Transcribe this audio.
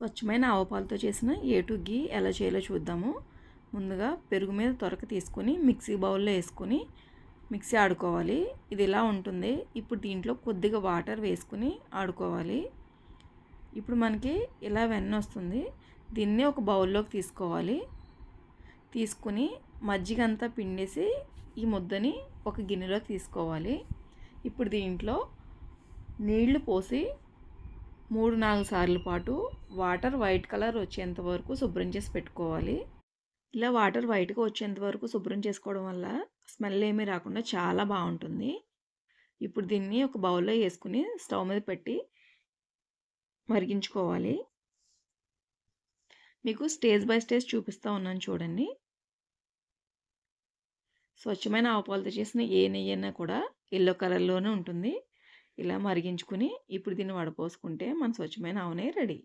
స్వచ్ఛమైన ఆవు పాలతో చేసిన ఏ టు ఘీ ఎలా చేయాలో చూద్దాము. ముందుగా పెరుగు మీద తొరక తీసుకొని మిక్సీ బౌల్లో వేసుకొని మిక్సీ ఆడుకోవాలి. ఇది ఇలా ఉంటుంది. ఇప్పుడు దీంట్లో కొద్దిగా వాటర్ వేసుకుని ఆడుకోవాలి. ఇప్పుడు మనకి ఇలా వెన్న వస్తుంది. దీన్ని ఒక బౌల్లోకి తీసుకోవాలి. తీసుకుని మజ్జిగ అంతా పిండేసి ఈ ముద్దని ఒక గిన్నెలోకి తీసుకోవాలి. ఇప్పుడు దీంట్లో నీళ్లు పోసి 3-4 సార్ల పాటు వాటర్ వైట్ కలర్ వచ్చేంత వరకు శుభ్రం చేసి పెట్టుకోవాలి. ఇలా వాటర్ వైట్గా వచ్చేంత వరకు శుభ్రం చేసుకోవడం వల్ల స్మెల్ ఏమీ రాకుండా చాలా బాగుంటుంది. ఇప్పుడు దీన్ని ఒక బౌల్లో వేసుకుని స్టవ్ మీద పెట్టి మరిగించుకోవాలి. మీకు స్టేజ్ బై స్టేజ్ చూపిస్తూ ఉన్నాను చూడండి. స్వచ్ఛమైన ఆవు పాలతో చేసిన ఏ నెయ్యి అయినా కూడా ఎల్లో కలర్లోనే ఉంటుంది. ఇలా మరిగించుకుని ఇప్పుడు దీన్ని వడపోసుకుంటే మన స్వచ్ఛమైన ఆవు నెయ్యి రెడీ.